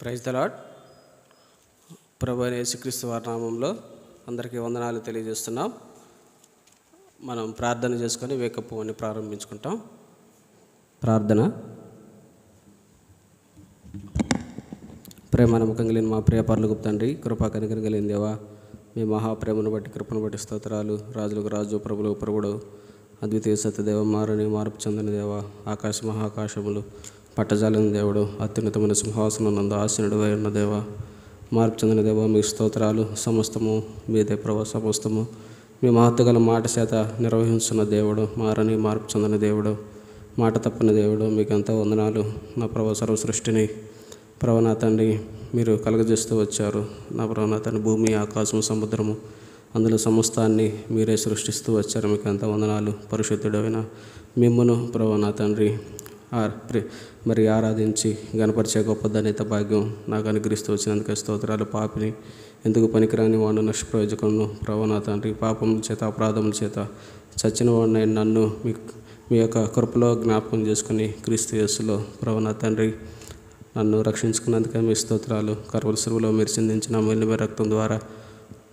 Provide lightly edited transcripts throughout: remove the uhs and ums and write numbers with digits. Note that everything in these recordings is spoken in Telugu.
Praise the lord. ప్రభువైన యేసుక్రీస్తు వారి నామంలో అందరికీ వందనాలు తెలియజేస్తున్నాం. మనం ప్రార్థన చేసుకొని వేకప్ అని ప్రారంభించుకుంటాం. ప్రార్థన. ప్రేమ నమ్మకం కలిగిన మా ప్రియ పరలోకపు తండ్రి, కృపా కనికరం కలిగిన దేవా, మీ మహాప్రేమను బట్టి కృపను బట్టి స్తోత్రాలు. రాజులకు రాజు, ప్రభులకు ప్రభుడు, అద్వితీయ సత్యదేవ, మారని మార్పు చెందిన దేవ, ఆకాశ మహాకాశములు పట్టజాలని దేవుడు, అత్యున్నతమైన సింహాసనం నందు ఆసీనుడు ఉన్న దేవ, మార్పు చెందిన దేవ, మీ స్తోత్రాలు. సమస్తము మీదే ప్రభు, సమస్తము మీ మహత్తుగల మాట చేత నిర్వహించున్న దేవుడు, మారని మార్పు చెందిన దేవుడు, మాట తప్పని దేవుడు, మీకు ఎంతో వందనాలు. నా ప్రభు, సర్వ సృష్టిని ప్రభు నా తండ్రి మీరు కలగజేస్తూ వచ్చారు. నా ప్రభు నా తండ్రి భూమి, ఆకాశము, సముద్రము, అందులో సమస్తాన్ని మీరే సృష్టిస్తూ వచ్చారు. మీకు ఎంతో వందనాలు. పరిశుద్ధుడైన మిమ్మును ప్రభు నా తండ్రి మరి ఆరాధించి గణపరిచే గొప్ప ధన్యత భాగ్యం నాకు అనుగ్రహిస్తూ వచ్చినందుకు స్తోత్రాలు. పాపిని ఎందుకు పనికిరాని వాడు, నష్టప్రయోజకులను ప్రభు నా తండ్రి, పాపముల చేత అపరాధముల చేత చచ్చిన వాడిని నన్ను మీ యొక్క కృపలో జ్ఞాపకం చేసుకుని క్రీస్తు యేసులో ప్రభు నా తండ్రి నన్ను రక్షించుకున్నందుకే మీ స్తోత్రాలు. కర్వల సిలువలో మీరు చిందించిన అమూల్యమైన రక్తం ద్వారా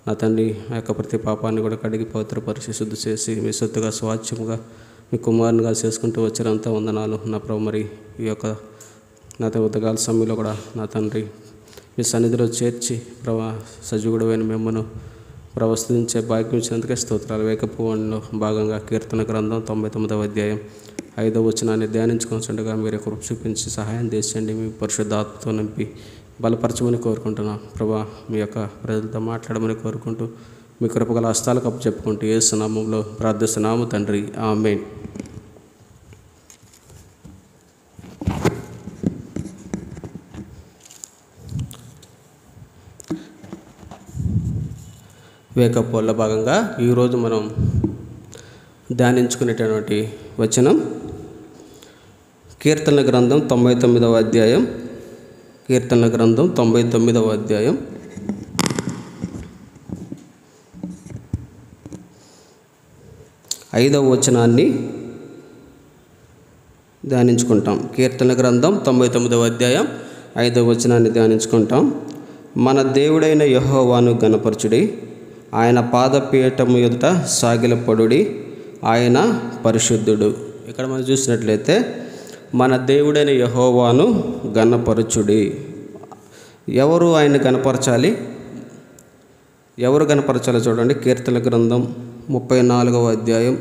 నా తండ్రి ఆ యొక్క ప్రతి పాపాన్ని కూడా కడిగి పవిత్రపరిచి శుద్ధి చేసి మీ సొత్తుగా స్వాచ్ఛముగా మీ కుమారునిగా చేసుకుంటూ వచ్చారంతా వందనాలు. నా ప్రభు మరి ఈ యొక్క నా ఉదగాల సమయంలో కూడా నా తండ్రి మీ సన్నిధిలో చేర్చి ప్రభా సజీవుడైన మిమ్మను ప్రవస్థించే భాగ్యం ఇచ్చినందుకే స్తోత్రాలు. వేకపువన్లో భాగంగా కీర్తన గ్రంథం 99వ అధ్యాయం 5వ వచనాన్ని ధ్యానించుకుంటుండగా మీరు కృప చూపించి సహాయం చేయండి. మీ పరిశుద్ధాత్మతో నింపి బలపరచమని కోరుకుంటున్నాం ప్రభా. మీ యొక్క ప్రజలతో మాట్లాడమని కోరుకుంటూ మీ కృపగల హస్తాలకు అప్పచెప్పుకుంటూ యేసు నామములో ప్రార్థిస్తున్నాము తండ్రి, ఆమేన్. వేకప్ వల్ల భాగంగా ఈరోజు మనం ధ్యానించుకునేటటువంటి వచనం కీర్తనల గ్రంథం 99వ అధ్యాయం. కీర్తనల గ్రంథం 99వ అధ్యాయం 5వ వచనాన్ని ధ్యానించుకుంటాం. కీర్తనల గ్రంథం 99వ అధ్యాయం 5వ వచనాన్ని ధ్యానించుకుంటాం. మన దేవుడైన యెహోవాను గణపరచుడి, ఆయన పాదపీఠము ఎదుట సాగిలపడుడి, ఆయన పరిశుద్ధుడు. ఇక్కడ మనం చూసినట్లయితే మన దేవుడైన యెహోవాను గణపరచుడి. ఎవరు ఆయన గణపరచాలి? ఎవరు గణపరచాలో చూడండి. కీర్తనల గ్రంథం 34వ అధ్యాయం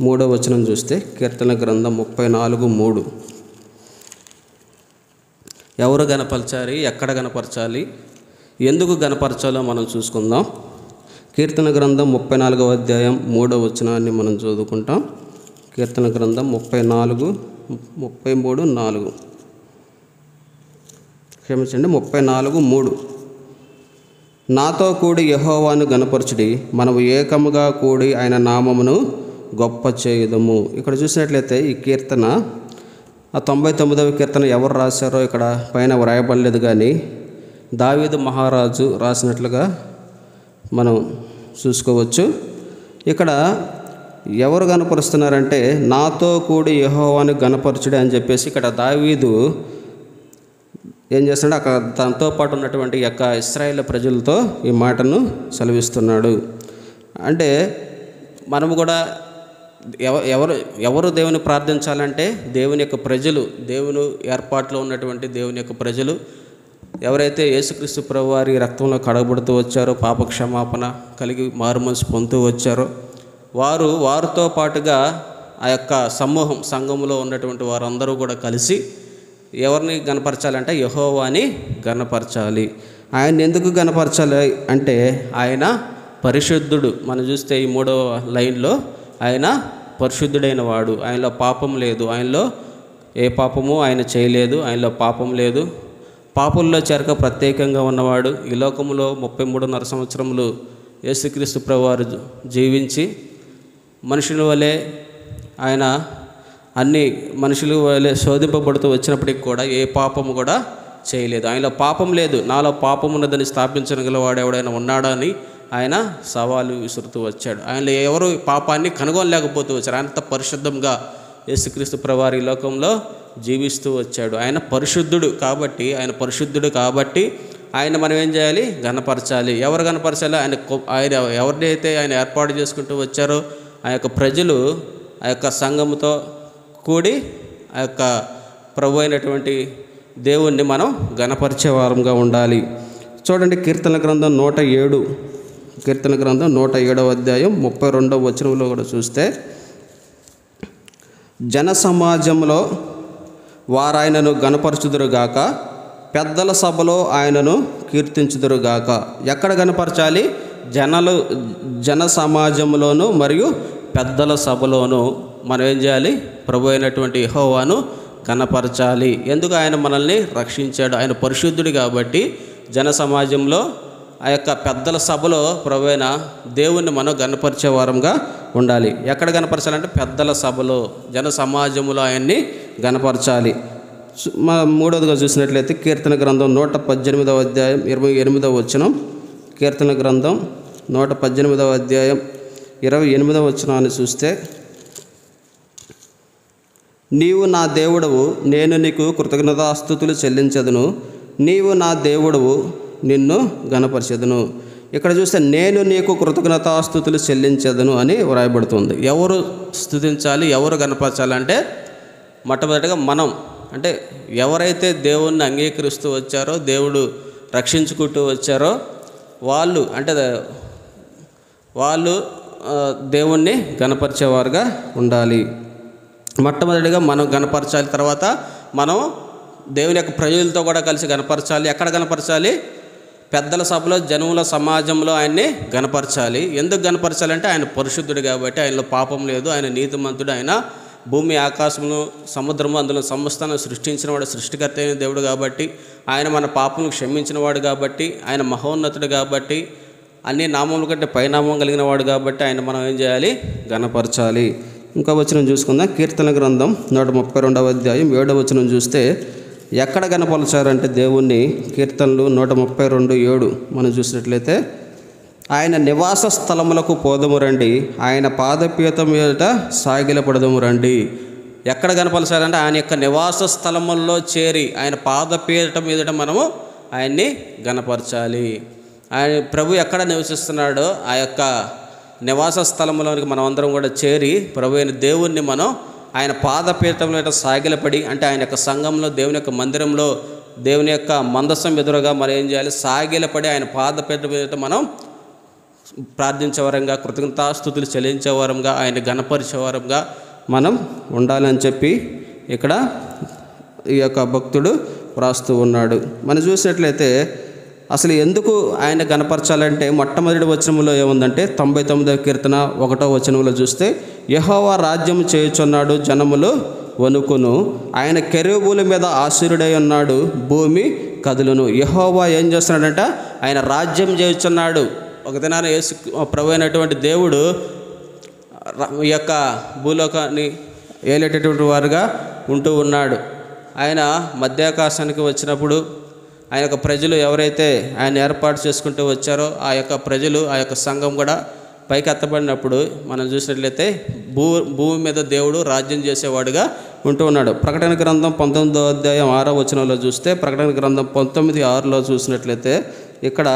3వ వచనం చూస్తే, కీర్తనల గ్రంథం 34:3 ఎవరు గణపరచాలి, ఎక్కడ గణపరచాలి, ఎందుకు గణపరచాలో మనం చూసుకుందాం. కీర్తన గ్రంథం 34వ అధ్యాయం 3వ వచనాన్ని మనం చదువుకుంటాం. కీర్తన గ్రంథం 33:4 క్షమించండి, 34:3 నాతో కూడి యెహోవాను గణపరచుడి, మనము ఏకముగా కూడి ఆయన నామమును గొప్ప చేయుదము. ఇక్కడ చూసినట్లయితే ఈ కీర్తన 99వ కీర్తన ఎవరు రాశారో ఇక్కడ పైన వ్రాయబడలేదు, కానీ దావీదు మహారాజు రాసినట్లుగా మనం చూసుకోవచ్చు. ఇక్కడ ఎవరు గణపరుస్తున్నారంటే నాతో కూడి యెహోవాను గణపరచుడి అని చెప్పేసి ఇక్కడ దావీదు ఏం చేస్తున్నాడు, అక్కడ తనతో పాటు ఉన్నటువంటి యొక్క ఇశ్రాయేలు ప్రజలతో ఈ మాటను సెలవిస్తున్నాడు. అంటే మనము కూడా ఎవరు దేవుని ప్రార్థించాలంటే దేవుని యొక్క ప్రజలు, దేవుని ఏర్పాట్లో ఉన్నటువంటి దేవుని యొక్క ప్రజలు ఎవరైతే యేసుక్రీస్తు ప్రభువారి రక్తంలో కడగబడుతూ వచ్చారో, పాపక్షమాపణ కలిగి మారుమనసు పొందుతూ వచ్చారో వారితో పాటుగా ఆ యొక్క సమూహం, సంఘంలో ఉన్నటువంటి వారందరూ కూడా కలిసి ఎవరిని గణపరచాలంటే యెహోవాని గణపరచాలి. ఆయన ఎందుకు గణపరచాలి అంటే ఆయన పరిశుద్ధుడు. మనం చూస్తే ఈ 3వ లైన్లో ఆయన పరిశుద్ధుడైన వాడు, ఆయనలో పాపం లేదు, ఆయనలో ఏ పాపము ఆయన చేయలేదు, ఆయనలో పాపం లేదు, పాపుల్లో చేరక ప్రత్యేకంగా ఉన్నవాడు. ఈ లోకంలో 33.5 సంవత్సరములు యేసుక్రీస్తు ప్రభువారు జీవించి మనుషుల వలె ఆయన అన్ని మనుషుల వలె శోధింపబడుతూ వచ్చినప్పటికి కూడా ఏ పాపము కూడా చేయలేదు. ఆయనలో పాపం లేదు. నాలో పాపం ఉన్నదని స్థాపించగలవాడు ఎవడైనా ఉన్నాడా అని ఆయన సవాలు విసురుతూ వచ్చాడు. ఆయనలో ఎవరు పాపాన్ని కనుగొనలేకపోతూ వచ్చారు. అంత పరిశుద్ధంగా యేసుక్రీస్తు ప్రభువారు ఈ లోకంలో జీవిస్తూ వచ్చాడు. ఆయన పరిశుద్ధుడు కాబట్టి ఆయన మనం ఏం చేయాలి? గణపరచాలి. ఎవరు గణపరచాలి? ఆయన ఎవరినైతే ఆయన ఏర్పాటు చేసుకుంటూ వచ్చారో ఆ యొక్క ప్రజలు ఆ యొక్క సంఘముతో కూడి ఆ యొక్క ప్రభు అయినటువంటి దేవుణ్ణి మనం గణపరిచే వారంగా ఉండాలి. చూడండి, కీర్తన గ్రంథం 107, కీర్తన గ్రంథం 107వ అధ్యాయం 32వ వచనంలో కూడా చూస్తే, జన సమాజంలో వారాయనను గణపరచుదురుగాక, పెద్దల సభలో ఆయనను కీర్తించుదురుగాక. ఎక్కడ గణపరచాలి? జన సమాజంలోను మరియు పెద్దల సభలోను మనం ఏం చేయాలి? ప్రభు అయినటువంటి యెహోవాను గణపరచాలి. ఎందుకు? ఆయన మనల్ని రక్షించాడు. ఆయన పరిశుద్ధుడు కాబట్టి జన సమాజంలో ఆ యొక్క పెద్దల సభలో ప్రభు అయిన దేవుణ్ణి మనం గణపరిచే వారంగా ఉండాలి. ఎక్కడ గణపరచాలంటే పెద్దల సభలో, జన సమాజంలో ఆయన్ని గణపరచాలి. మూడవదిగా చూసినట్లయితే కీర్తన గ్రంథం 118వ అధ్యాయం 28వ వచనం, కీర్తన గ్రంథం 118వ అధ్యాయం 28వ వచనాన్ని చూస్తే, నీవు నా దేవుడవు, నేను నీకు కృతజ్ఞతాస్తుతులు చెల్లించదును, నీవు నా దేవుడవు, నిన్ను గణపరిచెదను. ఇక్కడ చూస్తే నేను నీకు కృతజ్ఞతాస్తుతులు చెల్లించదును అని వ్రాయబడుతుంది. ఎవరు స్తుతించాలి, ఎవరు గణపరచాలంటే మొట్టమొదటిగా మనం, అంటే ఎవరైతే దేవుణ్ణి అంగీకరిస్తూ వచ్చారో, దేవుడు రక్షించుకుంటూ వచ్చారో వాళ్ళు దేవుణ్ణి గణపరిచేవారుగా ఉండాలి. మొట్టమొదటిగా మనం గణపరచాలి. తర్వాత మనం దేవుని యొక్క ప్రజలతో కూడా కలిసి గణపరచాలి. ఎక్కడ గణపరచాలి? పెద్దల సభలో, జనముల సమాజంలో ఆయన్ని గణపరచాలి. ఎందుకు గణపరచాలంటే ఆయన పరిశుద్ధుడు కాబట్టి, ఆయనలో పాపం లేదు, ఆయన నీతిమంతుడు, ఆయన భూమి ఆకాశమును సముద్రము అందులో సమస్తాన్ని సృష్టించిన వాడు, సృష్టికర్త అయిన దేవుడు కాబట్టి, ఆయన మన పాపమును క్షమించిన వాడు కాబట్టి, ఆయన మహోన్నతుడు కాబట్టి, అన్ని నామముల కంటే పైనామం కలిగిన వాడు కాబట్టి ఆయన మనం ఏం చేయాలి? గణపరచాలి. ఇంకా వచనం చూసుకుందాం. కీర్తన గ్రంథం 132వ అధ్యాయం 7వ వచనం చూస్తే, ఎక్కడ గణపరచారంటే దేవుణ్ణి? కీర్తనలు 132:7 మనం చూసినట్లయితే, ఆయన నివాస స్థలములకు పోదము రండి, ఆయన పాదపీఠం మీద సాగిలపడదము రండి. ఎక్కడ గణపరచాలంటే ఆయన యొక్క నివాస స్థలముల్లో చేరి ఆయన పాదపీఠం మీదట మనము ఆయన్ని గణపరచాలి. ఆయన ప్రభు ఎక్కడ నివసిస్తున్నాడో ఆ యొక్క నివాస స్థలంలోనికి మనం అందరం కూడా చేరి ప్రభు అయిన దేవుణ్ణి మనం ఆయన పాదపీఠంలో సాగిలపడి, అంటే ఆయన యొక్క సంఘంలో, దేవుని యొక్క మందిరంలో, దేవుని యొక్క మందసం ఎదురుగా మనం ఏం చేయాలి? సాగిలపడి ఆయన పాదపీఠం మీద మనం ప్రార్థించేవారంగా, కృతజ్ఞతాస్తుతులు చెల్లించేవారంగా, ఆయన గణపరిచేవారంగా మనం ఉండాలని చెప్పి ఇక్కడ ఈ యొక్క భక్తుడు వ్రాస్తూ ఉన్నాడు. మనం చూసినట్లయితే అసలు ఎందుకు ఆయన గణపరచాలంటే మొట్టమొదటి వచనంలో ఏముందంటే 99వ కీర్తన 1వ వచనంలో చూస్తే, యెహోవా రాజ్యం చేయుచున్నాడు, జనములు వణుకును, ఆయన కెరూబుల మీద ఆసీనుడై ఉన్నాడు, భూమి కదులును. యెహోవా ఏం చేస్తున్నాడంట? ఆయన రాజ్యం చేయుచున్నాడు. ఒక దినాన యేసు ప్రభు అయినటువంటి దేవుడు ఈ యొక్క భూలోకాన్ని ఏలేటటువంటి వారుగా ఉంటూ ఉన్నాడు. ఆయన మధ్యాకాశానికి వచ్చినప్పుడు ఆయన యొక్క ప్రజలు ఎవరైతే ఆయన ఏర్పాటు చేసుకుంటూ వచ్చారో ఆ యొక్క ప్రజలు, ఆ యొక్క సంఘం కూడా పైకి ఎత్తబడినప్పుడు మనం చూసినట్లయితే భూమి మీద దేవుడు రాజ్యం చేసేవాడుగా ఉంటూ ఉన్నాడు. ప్రకటన గ్రంథం 19వ అధ్యాయం 6వ వచనంలో చూస్తే, ప్రకటన గ్రంథం 19:6లో చూసినట్లయితే ఇక్కడ,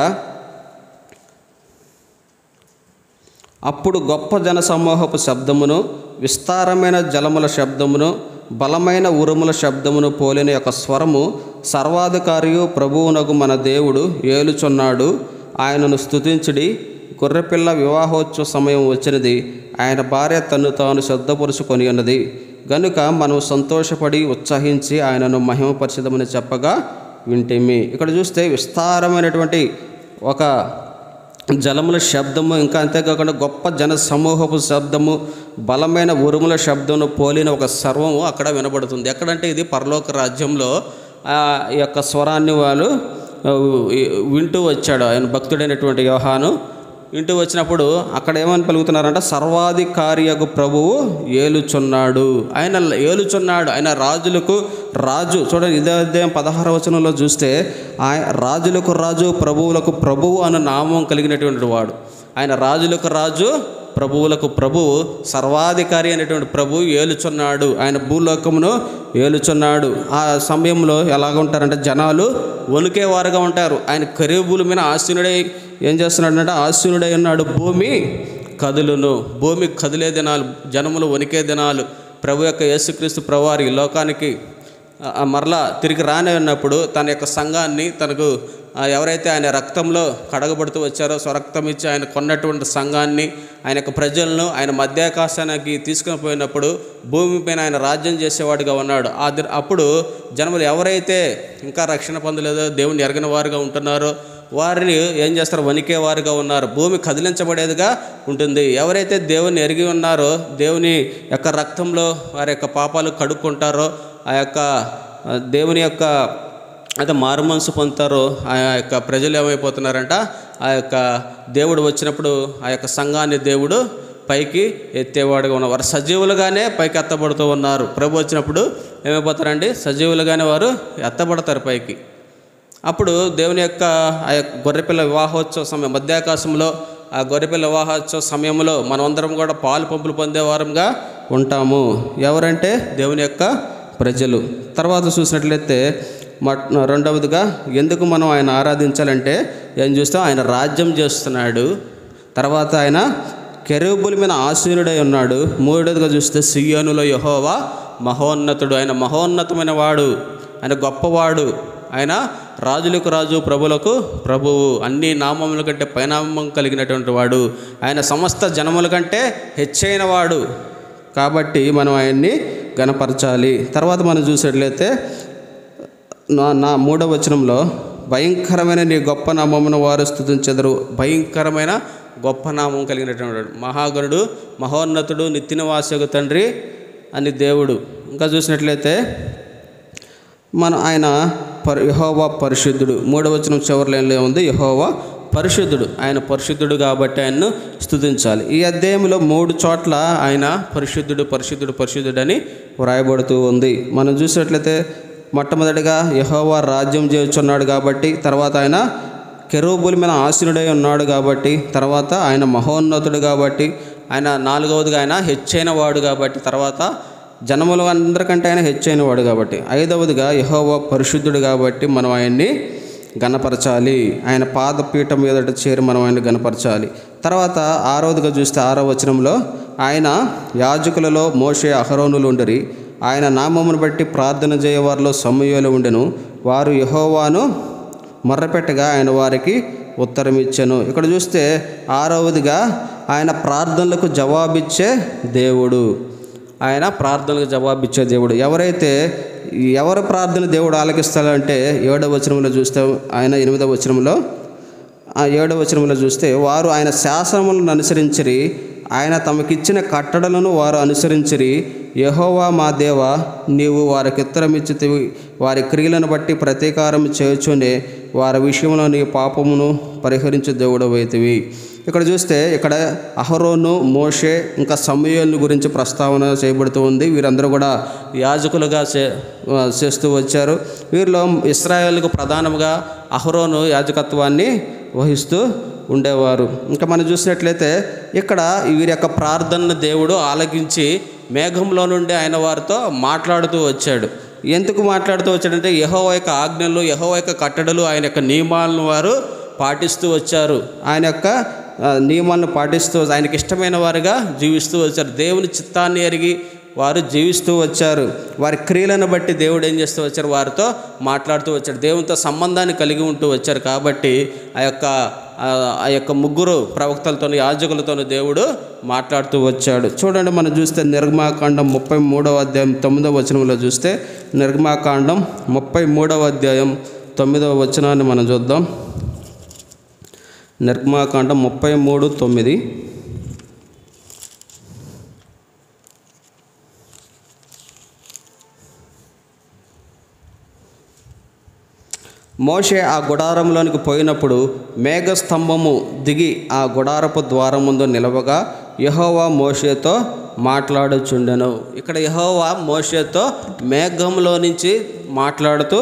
అప్పుడు గొప్ప జన సమూహపు శబ్దమును, విస్తారమైన జలముల శబ్దమును, బలమైన ఉరుముల శబ్దమును పోలిన యొక్క స్వరము, సర్వాధికారియు ప్రభువునకు మన దేవుడు ఏలుచున్నాడు, ఆయనను స్తుతించుడి, గొర్రెపిల్ల వివాహోత్సవ సమయం వచ్చినది, ఆయన భార్య తన్ను తాను సిద్ధపరుచుకొని ఉన్నది, గనుక మనం సంతోషపడి ఉత్సహించి ఆయనను మహిమపరచదమని చెప్పగా వింటిమి. ఇక్కడ చూస్తే విస్తారమైనటువంటి ఒక జలముల శబ్దము, ఇంకా అంతేకాకుండా గొప్ప జన సమూహపు శబ్దము, బలమైన ఉరుముల శబ్దమును పోలిన ఒక సర్వము అక్కడ వినబడుతుంది. ఎక్కడంటే ఇది పరలోక రాజ్యంలో ఈ యొక్క స్వరాన్ని వాళ్ళు వింటూ వచ్చాడు. ఆయన భక్తుడైనటువంటి యోహాను వింటూ వచ్చినప్పుడు అక్కడ ఏమని పలుకుతున్నారంటే, సర్వాధికారియగు ప్రభువు ఏలుచున్నాడు, ఆయన ఏలుచున్నాడు, ఆయన రాజులకు రాజు. చూడండి, ఇదే అధ్యాయం 16వ వచనంలో చూస్తే, ఆయన రాజులకు రాజు, ప్రభువులకు ప్రభువు అన్న నామం కలిగినటువంటి వాడు. ఆయన రాజులకు రాజు, ప్రభువులకు ప్రభువు, సర్వాధికారి అయినటువంటి ప్రభువు ఏలుచున్నాడు. ఆయన భూలోకమును ఏలుచున్నాడు. ఆ సమయంలో ఎలాగ ఉంటారంటే జనాలు వణికేవారుగా ఉంటారు. ఆయన కెరూబుల మీద ఆసీనుడై ఏం చేస్తున్నాడంటే ఆసీనుడై ఉన్నాడు. భూమి కదులును. భూమి కదిలే దినాలు, జనములు వణికే దినాలు. ప్రభు యొక్క యేసుక్రీస్తు ప్రభువారి లోకానికి మరలా తిరిగి రానే ఉన్నప్పుడు తన యొక్క సంఘాన్ని, తనకు ఎవరైతే ఆయన రక్తంలో కడగబడుతూ వచ్చారో, స్వరక్తం ఇచ్చి ఆయన కొన్నటువంటి సంఘాన్ని, ఆయన యొక్క ప్రజలను ఆయన మధ్యాకాశానికి తీసుకుని పోయినప్పుడు భూమిపైన ఆయన రాజ్యం చేసేవాడుగా ఉన్నాడు. అప్పుడు జనములు ఎవరైతే ఇంకా రక్షణ పొందలేదో, దేవుని ఎరగని వారుగా ఉంటున్నారో వారిని ఏం చేస్తారు? వణికేవారుగా ఉన్నారు. భూమి కదిలించబడేదిగా ఉంటుంది. ఎవరైతే దేవుని ఎరిగి ఉన్నారో, దేవుని యొక్క రక్తంలో వారి యొక్క పాపాలు కడుక్కుంటారో, ఆ యొక్క దేవుని యొక్క అయితే మారుమనసు పొందుతారో ఆ యొక్క ప్రజలు ఏమైపోతున్నారంట, ఆ యొక్క దేవుడు వచ్చినప్పుడు ఆ యొక్క సంఘాన్ని దేవుడు పైకి ఎత్తేవాడుగా ఉన్నారు. వారు సజీవులుగానే పైకి ఎత్తబడుతూ ఉన్నారు. ప్రభు వచ్చినప్పుడు ఏమైపోతారండి? సజీవులుగానే వారు ఎత్తబడతారు పైకి. అప్పుడు దేవుని యొక్క ఆ యొక్క గొర్రెపిల్ల వివాహోత్సవ సమయం, మధ్యాకాశంలో ఆ గొర్రెపిల్ల వివాహోత్సవ సమయంలో మనమందరం కూడా పాలు పంపులు పొందేవారంగా ఉంటాము. ఎవరంటే దేవుని యొక్క ప్రజలు. తర్వాత చూసినట్లయితే రెండవదిగా ఎందుకు మనం ఆయన ఆరాధించాలంటే ఏం చూస్తాం? ఆయన రాజ్యం చేస్తున్నాడు. తర్వాత ఆయన కెరూబుల మీద ఆసీనుడై ఉన్నాడు. మూడవదిగా చూస్తే సియోనులో యెహోవా మహోన్నతుడు. ఆయన మహోన్నతమైన వాడు, ఆయన గొప్పవాడు, ఆయన రాజులకు రాజు, ప్రభులకు ప్రభువు, అన్ని నామముల కంటే పైనామం కలిగినటువంటి వాడు, ఆయన సమస్త జనముల కంటే హెచ్చైన వాడు. కాబట్టి మనం ఆయన్ని గణపరచాలి. తర్వాత మనం చూసినట్లయితే నా 3వ వచనంలో భయంకరమైన నీ గొప్ప నామమును వారు స్తుతించెదరు. భయంకరమైన గొప్ప నామం కలిగినటువంటి వాడు, మహాగణుడు, మహోన్నతుడు, నిత్యనివాసగు తండ్రి అని దేవుడు. ఇంకా చూసినట్లయితే ఆయన యెహోవా పరిశుద్ధుడు. 3వ వచనం చివరి లైన్లో ఉంది, యెహోవా పరిశుద్ధుడు. ఆయన పరిశుద్ధుడు కాబట్టి ఆయన్ను స్తుతించాలి. ఈ అధ్యాయంలో 3 చోట్ల ఆయన పరిశుద్ధుడు పరిశుద్ధుడు పరిశుద్ధుడు అని వ్రాయబడుతూ ఉంది. మనం చూసినట్లయితే మొట్టమొదటిగా యెహోవా రాజ్యం చేయుచున్నాడు కాబట్టి, తర్వాత ఆయన కెరూబుల మీద ఆసీనుడై ఉన్నాడు కాబట్టి, తర్వాత ఆయన మహోన్నతుడు కాబట్టి, ఆయన 4వదిగా ఆయన హెచ్చైన వాడు కాబట్టి, తర్వాత జనములు అందరికంటే ఆయన హెచ్చైన వాడు కాబట్టి, 5వదిగా యెహోవా పరిశుద్ధుడు కాబట్టి మనం ఆయన్ని గణపరచాలి. ఆయన పాదపీఠం ఎదుట చేరి మనం ఆయన్ని గణపరచాలి. తర్వాత 6వదిగా చూస్తే 6వ వచనంలో ఆయన యాజకులలో మోషే అహరోనులు ఉండరి, ఆయన నామమును బట్టి ప్రార్థన చేయవారిలో సమూయేలు ఉండెను. వారు యెహోవాను మొర్రపెట్టగా ఆయన వారికి ఉత్తరం ఇచ్చెను. ఇక్కడ చూస్తే 6వదిగా ఆయన ప్రార్థనలకు జవాబిచ్చే దేవుడు. ఆయన ప్రార్థనలకు జవాబిచ్చే దేవుడు. ఎవరి ప్రార్థన దేవుడు ఆలకిస్తాడంటే 7వ వచనంలో చూస్తే, ఆయన 8వ వచనంలో 7వ వచనంలో చూస్తే వారు ఆయన శాసనములను అనుసరించిరి, ఆయన తమకిచ్చిన కట్టడలను వారు అనుసరించిరి. యెహోవా మా దేవ, నీవు వారికి ఉత్తరమిచ్చితివి, వారి క్రియలను బట్టి ప్రతీకారం చేయుచునే వారి విషయంలో నీ పాపమును పరిహరించే దేవుడవైతివి. ఇక్కడ చూస్తే ఇక్కడ అహరోను, మోషే ఇంకా సమూయేలు గురించి ప్రస్తావన చేయబడుతూ ఉంది. వీరందరూ కూడా యాజకులుగా చేస్తూ వచ్చారు. వీరిలో ఇశ్రాయేలుకు ప్రధానంగా అహరోను యాజకత్వాన్ని వహిస్తూ ఉండేవారు. ఇంకా మనం చూసినట్లయితే ఇక్కడ వీరి యొక్క ప్రార్థనను దేవుడు ఆలకించి మేఘంలో నుండి ఆయన వారితో మాట్లాడుతూ వచ్చాడు. ఎందుకు మాట్లాడుతూ వచ్చాడంటే యెహోవా యొక్క ఆజ్ఞలు, యెహోవా యొక్క కట్టడలు, ఆయన యొక్క నియమాలను వారు పాటిస్తూ వచ్చారు. ఆయన యొక్క నియమాలను పాటిస్తూ ఆయనకి ఇష్టమైన వారుగా జీవిస్తూ వచ్చారు. దేవుని చిత్తాన్ని ఎరిగి వారు జీవిస్తూ వచ్చారు. వారి క్రియలను బట్టి దేవుడు ఏం చేస్తూ వచ్చారు? వారితో మాట్లాడుతూ వచ్చాడు. దేవునితో సంబంధాన్ని కలిగి ఉంటూ వచ్చారు. కాబట్టి ఆ యొక్క ముగ్గురు ప్రవక్తలతో, యాజకులతోనూ దేవుడు మాట్లాడుతూ వచ్చాడు. చూడండి, మనం చూస్తే నిర్గమాకాండం 33వ అధ్యాయం 9వ వచనంలో చూస్తే, నిర్గమాకాండం 33వ అధ్యాయం 9వ వచనాన్ని మనం చూద్దాం. నిర్గమాకాండం 33:9. మోషే ఆ గుడారంలోనికి పోయినప్పుడు మేఘస్తంభము దిగి ఆ గుడారపు ద్వారం ముందు నిలవగా యెహోవా మోషేతో మాట్లాడుచుండెను. ఇక్కడ యెహోవా మోషేతో మేఘంలో నుంచి మాట్లాడుతూ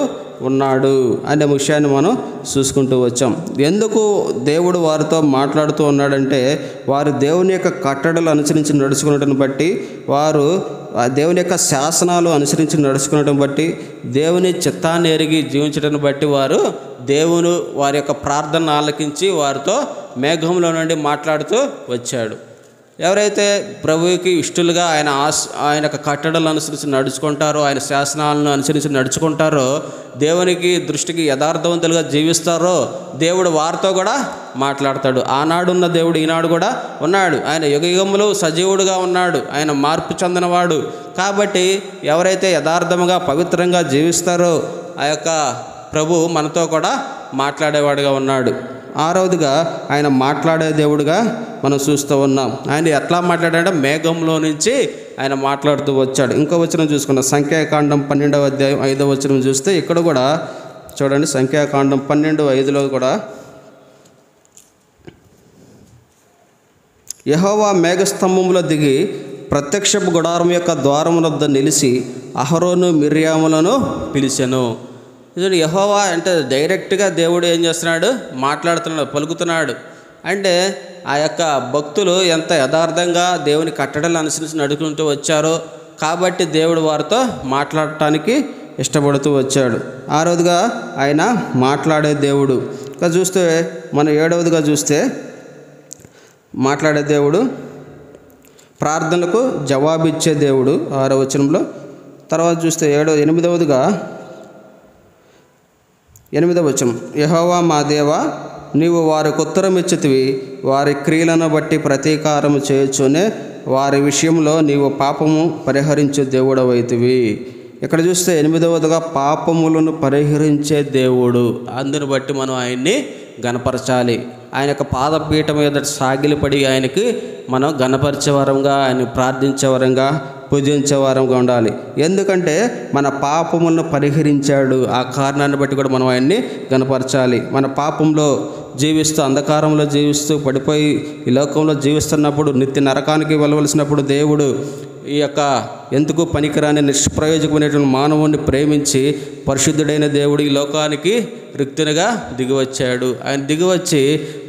ఉన్నాడు అనే విషయాన్ని మనం చూసుకుంటూ వచ్చాం. ఎందుకు దేవుడు వారితో మాట్లాడుతూ ఉన్నాడంటే, వారు దేవుని యొక్క కట్టడలు అనుసరించి నడుచుకున్నటను బట్టి, వారు దేవుని యొక్క శాసనాలు అనుసరించి నడుచుకునడం బట్టి, దేవుని చిత్తాన్ని ఎరిగి జీవించడం బట్టి వారు దేవుని వారి యొక్క ప్రార్థన ఆలకించి వారితో మేఘంలో నుండి మాట్లాడుతూ వచ్చాడు. ఎవరైతే ప్రభువుకి ఇష్టలుగా ఆయన యొక్క కట్టడలు అనుసరించి నడుచుకుంటారో, ఆయన శాసనాలను అనుసరించి నడుచుకుంటారో, దేవునికి దృష్టికి యథార్థవంతులుగా జీవిస్తారో, దేవుడు వారితో కూడా మాట్లాడతాడు. ఆనాడున్న దేవుడు ఈనాడు కూడా ఉన్నాడు. ఆయన యుగయుగములు సజీవుడుగా ఉన్నాడు. ఆయన మార్పు చెందినవాడు. కాబట్టి ఎవరైతే యథార్థముగా పవిత్రంగా జీవిస్తారో ఆ యొక్క ప్రభు మనతో కూడా మాట్లాడేవాడుగా ఉన్నాడు. ఆరవదిగా ఆయన మాట్లాడే దేవుడుగా మనం చూస్తూ ఉన్నాం. ఆయన ఎట్లా మాట్లాడాడంటే మేఘంలో నుంచి ఆయన మాట్లాడుతూ వచ్చాడు. ఇంకో వచనం చూసుకున్నాం, సంఖ్యాకాండం 12వ అధ్యాయం 5వ వచనం చూస్తే ఇక్కడ కూడా చూడండి. సంఖ్యాకాండం 12:5లో కూడా యెహోవా మేఘస్తంభంలో దిగి ప్రత్యక్షపు గుడారం యొక్క ద్వారం వద్ద నిలిచి అహరోను మిర్యాములను పిలిచెను. యెహోవా అంటే డైరెక్ట్గా దేవుడు ఏం చేస్తున్నాడు, మాట్లాడుతున్నాడు, పలుకుతున్నాడు. అంటే ఆ యొక్క భక్తులు ఎంత యథార్థంగా దేవుని కట్టడలు అనుసరించి నడుచుకుంటూ వచ్చారో కాబట్టి దేవుడు వారితో మాట్లాడటానికి ఇష్టపడుతూ వచ్చాడు. ఆరవదిగా ఆయన మాట్లాడే దేవుడు. ఇంకా చూస్తే మనం 7వదిగా చూస్తే మాట్లాడే దేవుడు, ప్రార్థనలకు జవాబిచ్చే దేవుడు 6వ వచనంలో. తర్వాత చూస్తే 8వ వచనం, యెహోవా మా దేవా, నీవు వారికి ఉత్తరం ఇచ్చితివి, వారి క్రియలను బట్టి ప్రతీకారం చేయొచ్చునే, వారి విషయంలో నీవు పాపము పరిహరించే దేవుడవైతివి. ఇక్కడ చూస్తే 8వదిగా పాపములను పరిహరించే దేవుడు. అందుని బట్టి మనం ఆయన్ని గణపరచాలి. ఆయన యొక్క పాదపీఠం మీద సాగిలిపడి ఆయనకి మనం గణపరిచే వరంగా, ఆయన ప్రార్థించే వరంగా, పూజించే వారంగా ఉండాలి. ఎందుకంటే మన పాపములను పరిహరించాడు. ఆ కారణాన్ని బట్టి కూడా మనం ఆయన్ని గణపరచాలి. మన పాపంలో జీవిస్తూ, అంధకారంలో జీవిస్తూ, పడిపోయి ఈ లోకంలో జీవిస్తున్నప్పుడు, నిత్య నరకానికి వెళ్ళవలసినప్పుడు దేవుడు ఈ యొక్క ఎందుకు పనికిరాని నిష్ప్రయోజకమైనటువంటి మానవుడిని ప్రేమించి పరిశుద్ధుడైన దేవుడు ఈ లోకానికి రిక్తునిగా దిగివచ్చాడు. ఆయన దిగివచ్చి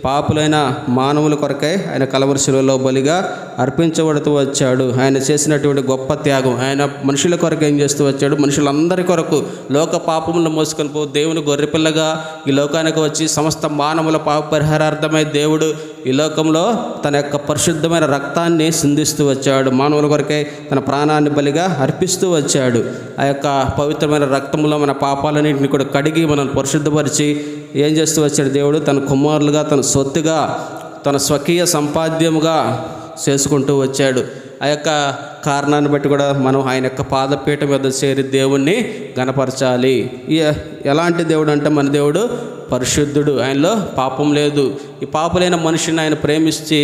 పాపులైన మానవుల కొరకై ఆయన కలవరి శిలువలో బలిగా అర్పించబడుతూ వచ్చాడు. ఆయన చేసినటువంటి గొప్ప త్యాగం. ఆయన మనుషుల కొరకు ఏం చేస్తూ వచ్చాడు, మనుషులందరి కొరకు లోక పాపములను మోసుకొని పో దేవుని గొర్రెపిల్లగా ఈ లోకానికి వచ్చి సమస్త మానవుల పాప పరిహారార్థమై దేవుడు ఈ లోకంలో తన యొక్క పరిశుద్ధమైన రక్తాన్ని సిందిస్తూ వచ్చాడు. మానవుల కొరకై తన ప్రాణాన్ని బలిగా అర్పిస్తూ వచ్చాడు. ఆ యొక్క పవిత్రమైన రక్తంలో మన పాపాలన్నింటినీ కూడా కడిగి మనల్ని పరిశుద్ధపరిచి ఏం చేస్తూ వచ్చాడు దేవుడు, తన కుమారులుగా, తన సొత్తుగా, తన స్వకీయ సంపాద్యముగా చేసుకుంటూ వచ్చాడు. ఆ యొక్క కారణాన్ని బట్టి కూడా మనం ఆయన యొక్క పాదపీఠం మీద చేరి దేవుణ్ణి గణపరచాలి. ఎలాంటి దేవుడు అంటే మన దేవుడు పరిశుద్ధుడు, ఆయనలో పాపం లేదు. ఈ పాపులైన మనిషిని ఆయన ప్రేమించి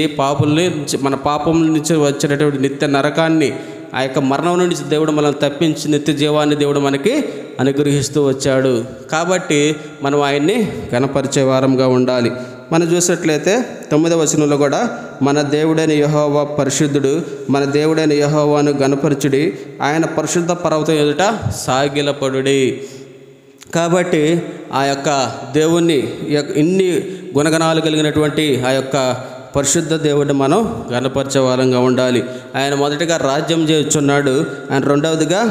మన పాపం నుంచి వచ్చినటువంటి నిత్య నరకాన్ని, ఆ యొక్క మరణం నుంచి దేవుడు మనల్ని తప్పించి నిత్య జీవాన్ని దేవుడు మనకి అనుగ్రహిస్తూ వచ్చాడు. కాబట్టి మనం ఆయన్ని గణపరిచే వారంగా ఉండాలి. మనం చూసినట్లయితే 9వ వచనంలో కూడా మన దేవుడైన యెహోవా పరిశుద్ధుడు, మన దేవుడైన యెహోవాను గణపరచుడి, ఆయన పరిశుద్ధ పర్వతం ఎదుట సాగిలపడుడి. కాబట్టి ఆ యొక్క దేవుణ్ణి ఇన్ని గుణగణాలు కలిగినటువంటి ఆ యొక్క పరిశుద్ధ దేవుడిని మనం గణపరిచే వారంగా ఉండాలి. ఆయన మొదటిగా రాజ్యం చేయుచున్నాడు. ఆయన రెండవదిగా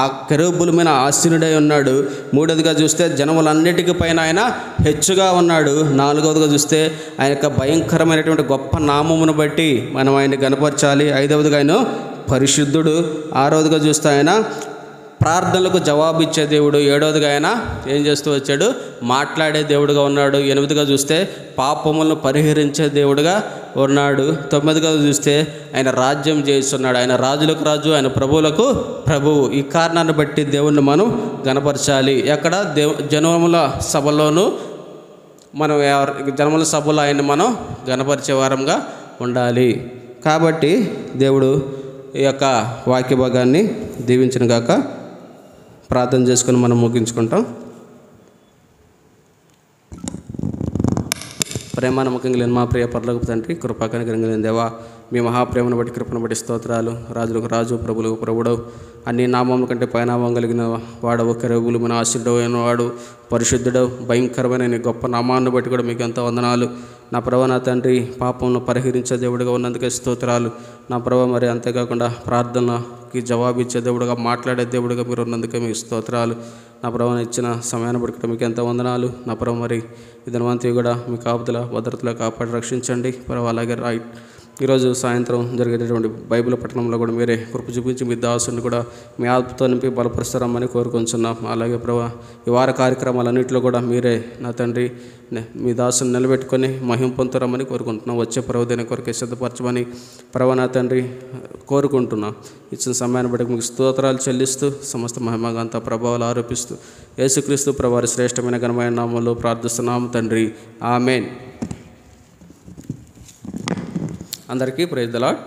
ఆ కెరూబుల మీద ఆసీనుడై ఉన్నాడు. మూడవదిగా చూస్తే జనములన్నిటికీ పైన ఆయన హెచ్చుగా ఉన్నాడు. నాలుగవదిగా చూస్తే ఆయన యొక్క భయంకరమైనటువంటి గొప్ప నామమును బట్టి మనం ఆయన్ని గణపరచాలి. ఐదవదిగా ఆయన పరిశుద్ధుడు. ఆరవదిగా చూస్తే ఆయన ప్రార్థనలకు జవాబిచ్చే దేవుడు. ఏడవదిగా ఆయన ఏం చేస్తూ వచ్చాడు, మాట్లాడే దేవుడుగా ఉన్నాడు. ఎనిమిదిగా చూస్తే పాపములను పరిహరించే దేవుడుగా ఉన్నాడు. తొమ్మిదిగా చూస్తే ఆయన రాజ్యం చేస్తున్నాడు. ఆయన రాజులకు రాజు, ఆయన ప్రభువులకు ప్రభువు. ఈ కారణాన్ని బట్టి దేవుణ్ణి మనం గణపరచాలి. ఎక్కడ జనముల సభలోనూ మనం జనముల సభలో ఆయన్ని మనం గణపరిచే వారంగా ఉండాలి. కాబట్టి దేవుడు ఈ యొక్క వాక్య భాగాన్ని దీవించును గాక. ప్రార్థన చేసుకుని మనం ముగించుకుంటాం. ప్రేమ నమ్మకం కలిగిన మా ప్రియ పరలోకపు తండ్రి, కృపా కనికరం కలిగిన దేవా, మీ మహాప్రేమను బట్టి కృపను బట్టి స్తోత్రాలు. రాజులకు రాజు, ప్రభులకు ప్రభుడవు, అన్ని నామముల కంటే పైనామం కలిగిన వాడవు, కెరూబులు మన ఆశీర్డవు అయిన వాడు, పరిశుద్ధుడవు, భయంకరమైన నీ గొప్ప నామాన్ని బట్టి కూడా మీకు ఎంతో వందనాలు. నా ప్రభు, నా తండ్రి, పాపంను పరిహరించే దేవుడిగా ఉన్నందుకే స్తోత్రాలు. నా ప్రభు, మరి అంతేకాకుండా ప్రార్థనకి జవాబిచ్చే దేవుడుగా, మాట్లాడే దేవుడిగా మీరు ఉన్నందుకే మీకు స్తోత్రాలు. నా ప్రభుని ఇచ్చిన సమయాన్ని బట్టి మీకు ఎంతో వందనాలు. నా ప్రభు, మరి ఇదనవంతి కూడా మీ కాపుదల భద్రతలో కాపాడి రక్షించండి ప్రభు. అలాగే ఈరోజు సాయంత్రం జరిగేటటువంటి బైబిల్ పట్టణంలో కూడా మీరే కృప చూపించి మీ దాసుని కూడా మీ ఆత్మతో నింపి బలపరుస్తారమ్మని కోరుకొంచున్నాం. అలాగే ప్రభు, ఈ వార కార్యక్రమాలన్నింటిలో కూడా మీరే నా తండ్రి మీ దాసుని నిలబెట్టుకొని మహిమ పొందుతారమ్మని కోరుకుంటున్నాం. వచ్చే ప్రభుదైన కొరకే సిద్ధపరచమని ప్రభు నా తండ్రి కోరుకుంటున్నాం. ఇచ్చిన సమయాన్ని బట్టి మీకు స్తోత్రాలు చెల్లిస్తూ సమస్త మహిమగంతా ప్రభావాలు ఆరోపిస్తూ యేసుక్రీస్తు ప్రభువారి శ్రేష్టమైన ఘనమైన నామంలో ప్రార్థిస్తున్నాం తండ్రి, ఆమేన్. అందరికీ ప్రైజ్ ది లార్డ్.